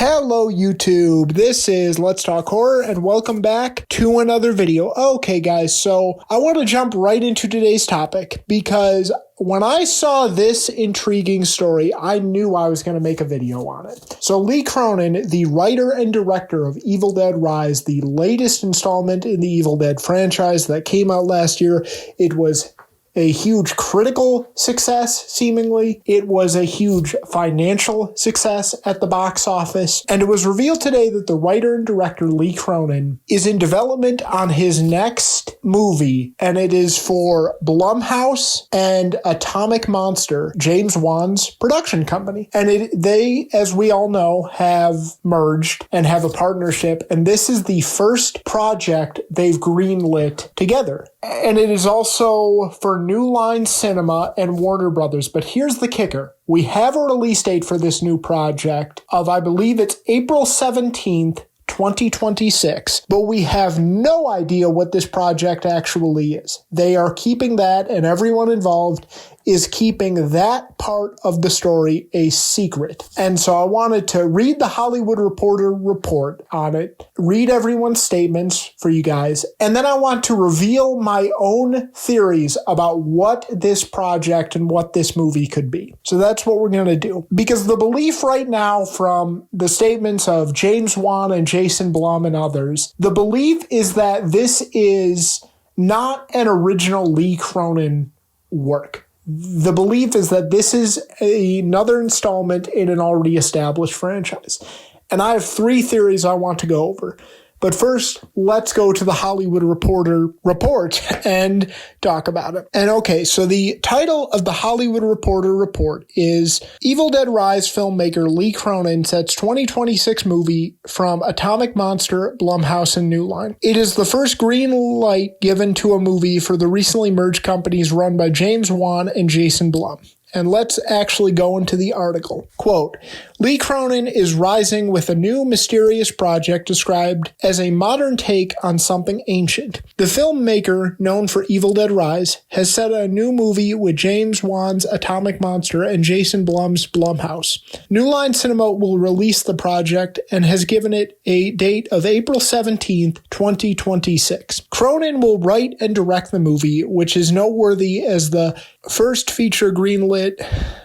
Hello YouTube, this is Let's Talk Horror and welcome back to another video. Okay guys, so I want to jump right into today's topic because when I saw this intriguing story, I knew I was going to make a video on it. So Lee Cronin, the writer and director of Evil Dead Rise, the latest installment in the Evil Dead franchise that came out last year, it was a huge critical success, seemingly. It was a huge financial success at the box office. And it was revealed today that the writer and director Lee Cronin is in development on his next movie. And it is for Blumhouse and Atomic Monster, James Wan's production company. And they, as we all know, have merged and have a partnership. And this is the first project they've greenlit together. And it is also for New Line Cinema and Warner Brothers. But here's the kicker. We have a release date for this new project of, I believe it's April 17th, 2026, but we have no idea what this project actually is. They are keeping that, and everyone involved is keeping that part of the story a secret. And so I wanted to read the Hollywood Reporter report on it, read everyone's statements for you guys, and then I want to reveal my own theories about what this project and what this movie could be. So that's what we're going to do. Because the belief right now from the statements of James Wan and Jason Blum and others, the belief is that this is not an original Lee Cronin work. The belief is that this is another installment in an already established franchise. And I have three theories I want to go over. But first, let's go to the Hollywood Reporter report and talk about it. And okay, so the title of the Hollywood Reporter report is Evil Dead Rise filmmaker Lee Cronin sets 2026 movie from Atomic Monster, Blumhouse, and New Line. It is the first green light given to a movie for the recently merged companies run by James Wan and Jason Blum. And let's actually go into the article. Quote, Lee Cronin is rising with a new mysterious project described as a modern take on something ancient. The filmmaker, known for Evil Dead Rise, has set a new movie with James Wan's Atomic Monster and Jason Blum's Blumhouse. New Line Cinema will release the project and has given it a date of April 17th, 2026. Cronin will write and direct the movie, which is noteworthy as the first feature greenlit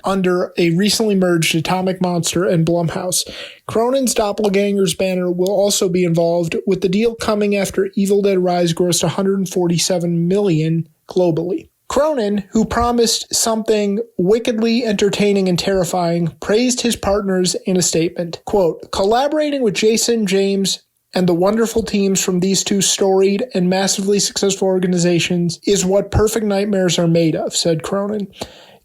under a recently merged Atomic Monster and Blumhouse. Cronin's Doppelgangers banner will also be involved, with the deal coming after Evil Dead Rise grossed $147 million globally. Cronin, who promised something wickedly entertaining and terrifying, praised his partners in a statement. Quote, collaborating with Jason, James, and the wonderful teams from these two storied and massively successful organizations is what perfect nightmares are made of, said Cronin.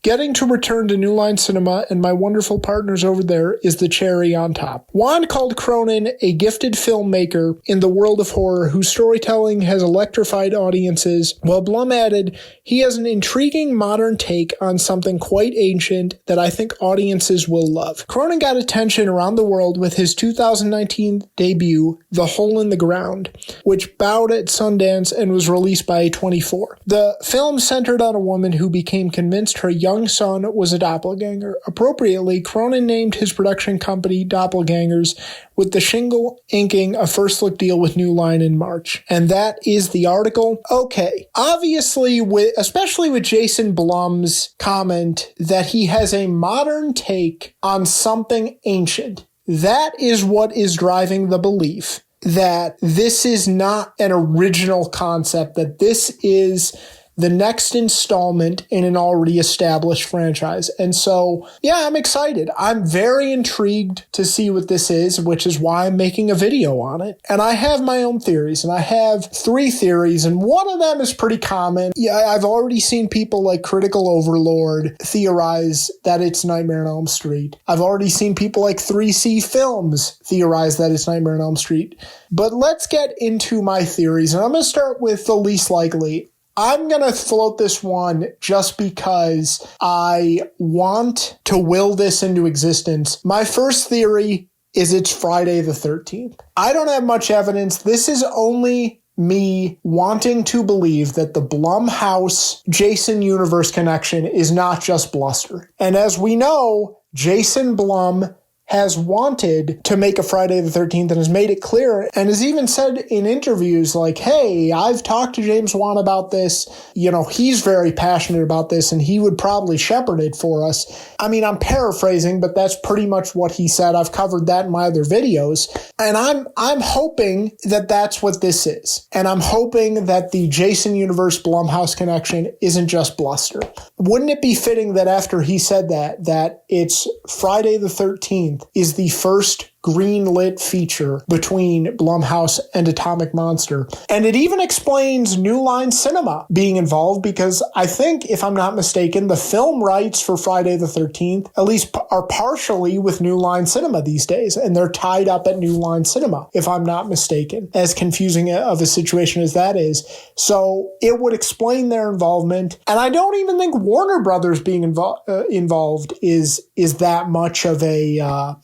Getting to return to New Line Cinema and my wonderful partners over there is the cherry on top. Wan called Cronin a gifted filmmaker in the world of horror whose storytelling has electrified audiences, while Blum added, he has an intriguing modern take on something quite ancient that I think audiences will love. Cronin got attention around the world with his 2019 debut, The Hole in the Ground, which bowed at Sundance and was released by A24. The film centered on a woman who became convinced her young son was a doppelganger. Appropriately, Cronin named his production company Doppelgangers, with the shingle inking a first-look deal with New Line in March. And that is the article. Okay, obviously, especially with Jason Blum's comment that he has a modern take on something ancient, that is what is driving the belief that this is not an original concept, that this is the next installment in an already established franchise. And so, yeah, I'm excited. I'm very intrigued to see what this is, which is why I'm making a video on it. And I have my own theories, and I have three theories, and one of them is pretty common. Yeah, I've already seen people like Critical Overlord theorize that it's Nightmare on Elm Street. I've already seen people like 3C Films theorize that it's Nightmare on Elm Street. But let's get into my theories, and I'm going to start with the least likely. I'm going to float this one just because I want to will this into existence. My first theory is it's Friday the 13th. I don't have much evidence. This is only me wanting to believe that the Blumhouse Jason universe connection is not just bluster. And as we know, Jason Blum has wanted to make a Friday the 13th and has made it clear and has even said in interviews like, hey, I've talked to James Wan about this. He's very passionate about this and he would probably shepherd it for us. I mean, I'm paraphrasing, but that's pretty much what he said. I've covered that in my other videos. And I'm hoping that that's what this is. And I'm hoping that the Jason Universe Blumhouse connection isn't just bluster. Wouldn't it be fitting that after he said that it's Friday the 13th is the first green-lit feature between Blumhouse and Atomic Monster. And it even explains New Line Cinema being involved because I think, if I'm not mistaken, the film rights for Friday the 13th at least are partially with New Line Cinema these days, and they're tied up at New Line Cinema, if I'm not mistaken, as confusing of a situation as that is. So it would explain their involvement, and I don't even think Warner Brothers being involved is that much of a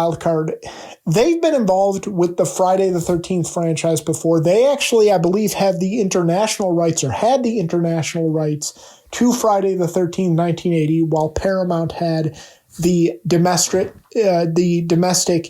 wild card. They've been involved with the Friday the 13th franchise before. They actually, I believe, have the international rights or had the international rights to Friday the 13th, 1980, while Paramount had the domestic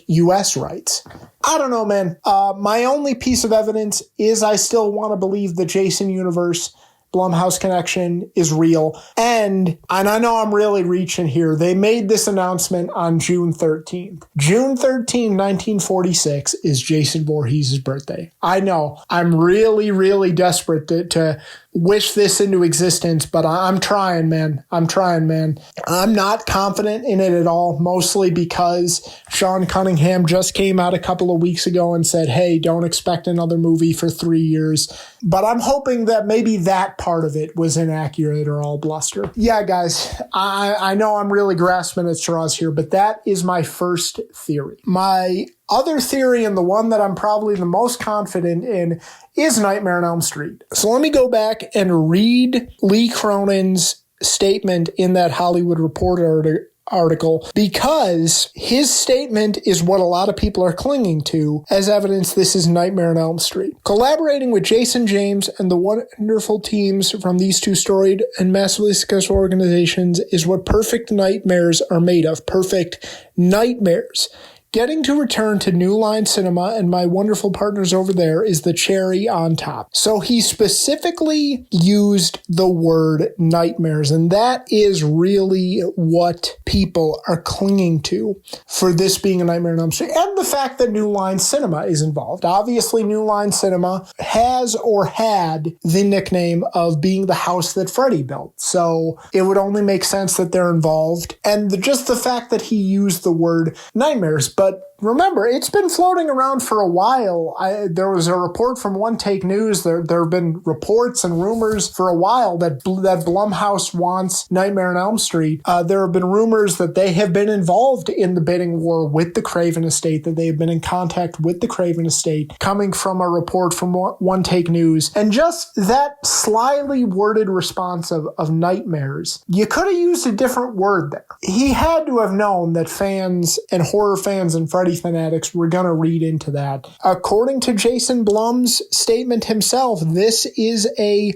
U.S. rights. I don't know, man. My only piece of evidence is I still want to believe the Jason Universe Blumhouse connection is real. And I know I'm really reaching here. They made this announcement on June 13th. June 13th, 1946 is Jason Voorhees' birthday. I know. I'm really, really desperate to wish this into existence, but I'm trying, man. I'm not confident in it at all, mostly because Sean Cunningham just came out a couple of weeks ago and said, hey, don't expect another movie for 3 years. But I'm hoping that maybe that part of it was inaccurate or all bluster. Yeah, guys, I know I'm really grasping at straws here, but that is my first theory. My other theory, and the one that I'm probably the most confident in, is Nightmare on Elm Street. So let me go back and read Lee Cronin's statement in that Hollywood Reporter article, because his statement is what a lot of people are clinging to as evidence this is Nightmare on Elm Street. Collaborating with Jason James and the wonderful teams from these two storied and massively successful organizations is what perfect nightmares are made of. Perfect nightmares. Getting to return to New Line Cinema and my wonderful partners over there is the cherry on top. So he specifically used the word nightmares, and that is really what people are clinging to for this being a Nightmare on Elm Street, and the fact that New Line Cinema is involved. Obviously, New Line Cinema has or had the nickname of being the house that Freddy built, so it would only make sense that they're involved, and just the fact that he used the word nightmares. But remember, it's been floating around for a while. There was a report from One Take News. There have been reports and rumors for a while that Blumhouse wants Nightmare on Elm Street. There have been rumors that they have been involved in the bidding war with the Craven estate, that they have been in contact with the Craven estate, coming from a report from One Take News. And just that slyly worded response of nightmares, you could have used a different word there. He had to have known that fans and horror fans and Freddy fanatics were going to read into that. According to Jason Blum's statement himself, this is a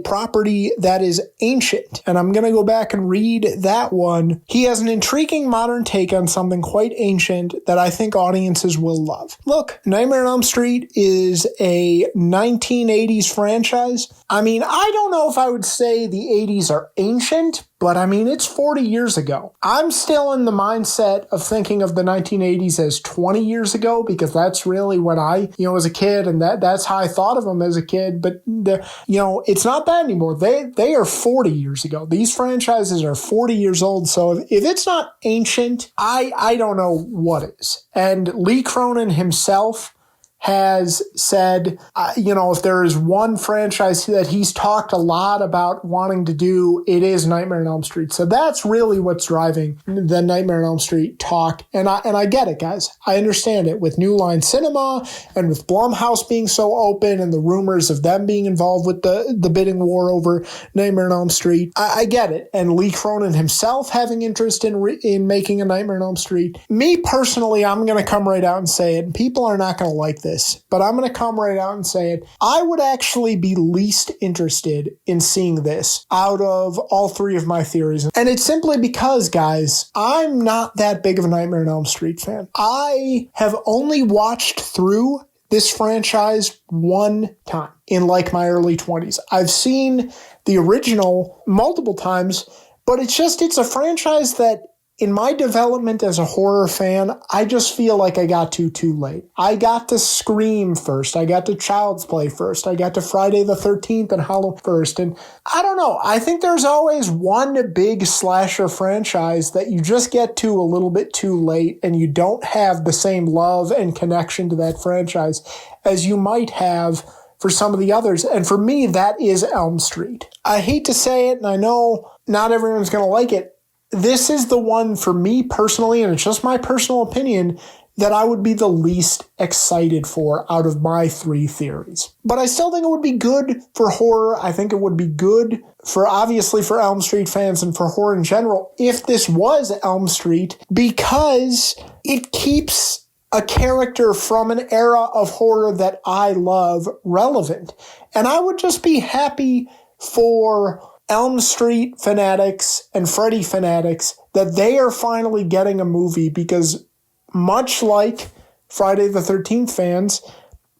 property that is ancient. And I'm going to go back and read that one. He has an intriguing modern take on something quite ancient that I think audiences will love. Look, Nightmare on Elm Street is a 1980s franchise. I mean, I don't know if I would say the 80s are ancient, but I mean, it's 40 years ago. I'm still in the mindset of thinking of the 1980s as 20 years ago, because that's really when I, was a kid, and that's how I thought of them as a kid. But it's not that anymore. They are 40 years ago. These franchises are 40 years old. So if it's not ancient, I don't know what is. And Lee Cronin himself has said, if there is one franchise that he's talked a lot about wanting to do, it is Nightmare on Elm Street. So that's really what's driving the Nightmare on Elm Street talk. And I get it, guys. I understand it. With New Line Cinema and with Blumhouse being so open and the rumors of them being involved with the bidding war over Nightmare on Elm Street, I get it. And Lee Cronin himself having interest in making a Nightmare on Elm Street. Me personally, I'm going to come right out and say it. People are not going to like this. this, but I'm going to come right out and say it. I would actually be least interested in seeing this out of all three of my theories. And it's simply because, guys, I'm not that big of a Nightmare on Elm Street fan. I have only watched through this franchise one time in like my early 20s. I've seen the original multiple times, but it's a franchise that in my development as a horror fan, I just feel like I got to too late. I got to Scream first. I got to Child's Play first. I got to Friday the 13th and Halloween first. And I don't know. I think there's always one big slasher franchise that you just get to a little bit too late and you don't have the same love and connection to that franchise as you might have for some of the others. And for me, that is Elm Street. I hate to say it, and I know not everyone's going to like it. This is the one for me personally, and it's just my personal opinion, that I would be the least excited for out of my three theories. But I still think it would be good for horror. I think it would be good for, obviously, for Elm Street fans and for horror in general if this was Elm Street, because it keeps a character from an era of horror that I love relevant. And I would just be happy for Elm Street fanatics and Freddy fanatics that they are finally getting a movie, because much like Friday the 13th fans,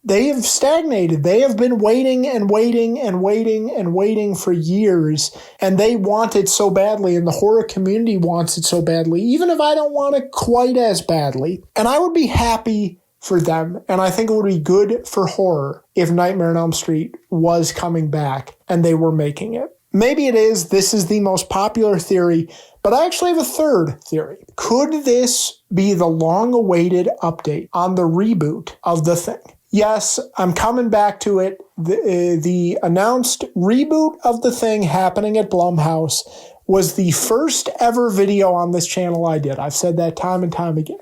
they have stagnated. They have been waiting and waiting and waiting and waiting for years, and they want it so badly, and the horror community wants it so badly, even if I don't want it quite as badly. And I would be happy for them, and I think it would be good for horror if Nightmare on Elm Street was coming back and they were making it. Maybe it is. This is the most popular theory, but I actually have a third theory. Could this be the long-awaited update on the reboot of The Thing? Yes, I'm coming back to it. The announced reboot of The Thing happening at Blumhouse was the first ever video on this channel I did. I've said that time and time again.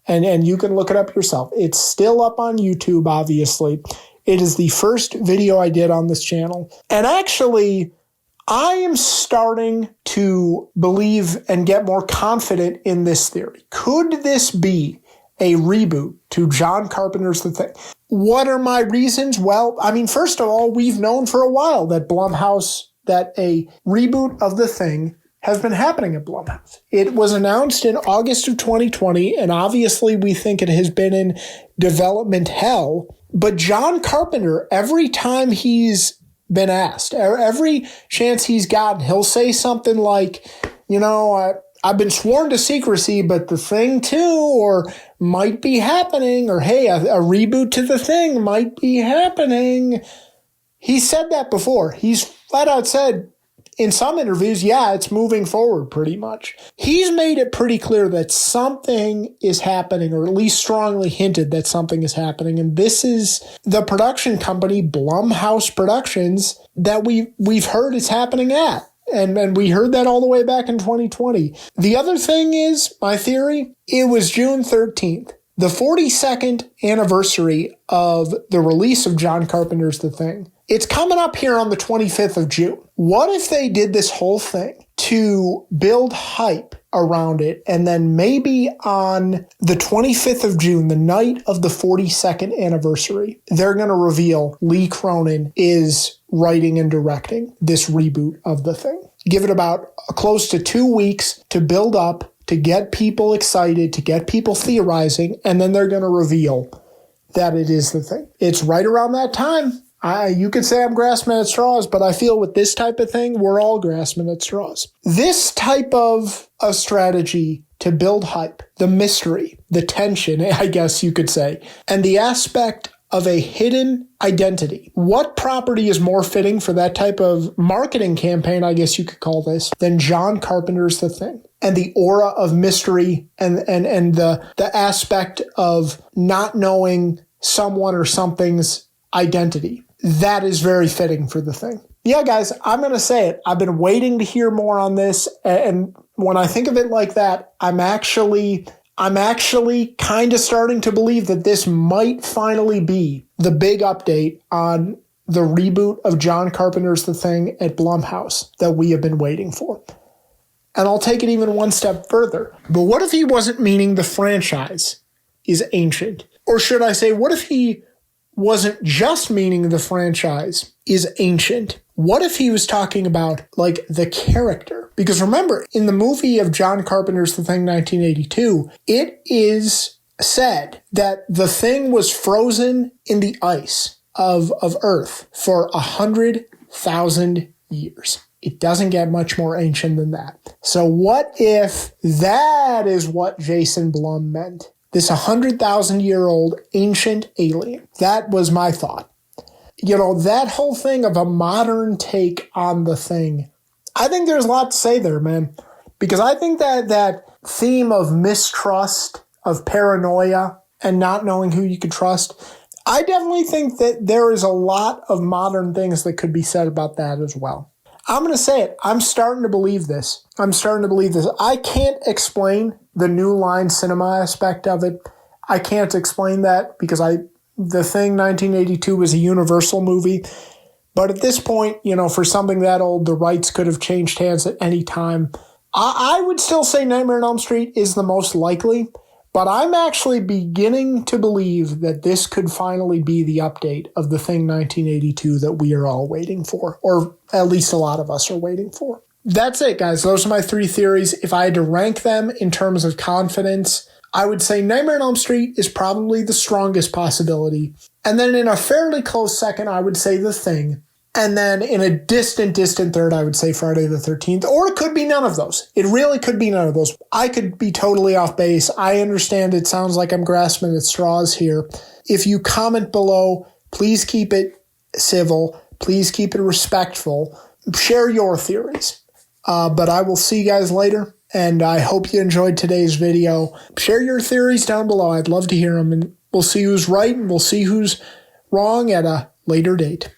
And you can look it up yourself. It's still up on YouTube, obviously. It is the first video I did on this channel. And actually, I am starting to believe and get more confident in this theory. Could this be a reboot to John Carpenter's The Thing? What are my reasons? Well, I mean, first of all, we've known for a while that that a reboot of The Thing has been happening at Blumhouse. It was announced in August of 2020, and obviously we think it has been in development hell. But John Carpenter, every time he's been asked, every chance he's gotten, he'll say something like, I've been sworn to secrecy, but The Thing 2 or might be happening, or hey, a reboot to The Thing might be happening. He said that before. He's flat out said in some interviews, yeah, it's moving forward pretty much. He's made it pretty clear that something is happening, or at least strongly hinted that something is happening. And this is the production company, Blumhouse Productions, that we've heard is happening at. And we heard that all the way back in 2020. The other thing is, my theory, it was June 13th, the 42nd anniversary of the release of John Carpenter's The Thing. It's coming up here on the 25th of June. What if they did this whole thing to build hype around it, and then maybe on the 25th of June, the night of the 42nd anniversary, they're going to reveal Lee Cronin is writing and directing this reboot of The Thing. Give it about close to 2 weeks to build up, to get people excited, to get people theorizing, and then they're going to reveal that it is The Thing. It's right around that time. You could say I'm grasping at straws, but I feel with this type of thing, we're all grasping at straws. This type of a strategy to build hype, the mystery, the tension, I guess you could say, and the aspect of a hidden identity. What property is more fitting for that type of marketing campaign, I guess you could call this, than John Carpenter's The Thing? And the aura of mystery and the aspect of not knowing someone or something's identity. That is very fitting for The Thing. Yeah, guys, I'm going to say it. I've been waiting to hear more on this. And when I think of it like that, I'm actually kind of starting to believe that this might finally be the big update on the reboot of John Carpenter's The Thing at Blumhouse that we have been waiting for. And I'll take it even one step further. But what if he wasn't meaning the franchise is ancient? Or should I say, what if he wasn't just meaning the franchise is ancient? What if he was talking about, like, the character? Because remember, in the movie of John Carpenter's The Thing 1982, it is said that the Thing was frozen in the ice of Earth for 100,000 years. It doesn't get much more ancient than that. So what if that is what Jason Blum meant? This 100,000-year-old ancient alien. That was my thought. You know, that whole thing of a modern take on the Thing, I think there's a lot to say there, man. Because I think that theme of mistrust, of paranoia, and not knowing who you could trust, I definitely think that there is a lot of modern things that could be said about that as well. I'm going to say it. I'm starting to believe this. I can't explain the New Line Cinema aspect of it. I can't explain that because The Thing 1982 was a Universal movie. But at this point, you know, for something that old, the rights could have changed hands at any time. I would still say Nightmare on Elm Street is the most likely, but I'm actually beginning to believe that this could finally be the update of The Thing 1982 that we are all waiting for, or at least a lot of us are waiting for. That's it, guys. Those are my 3 theories. If I had to rank them in terms of confidence, I would say Nightmare on Elm Street is probably the strongest possibility. And then in a fairly close second, I would say The Thing. And then in a distant third, I would say Friday the 13th. Or it could be none of those. It really could be none of those. I could be totally off base. I understand it sounds like I'm grasping at straws here. If you comment below, please keep it civil. Please keep it respectful. Share your theories. But I will see you guys later. And I hope you enjoyed today's video. Share your theories down below. I'd love to hear them. And we'll see who's right and we'll see who's wrong at a later date.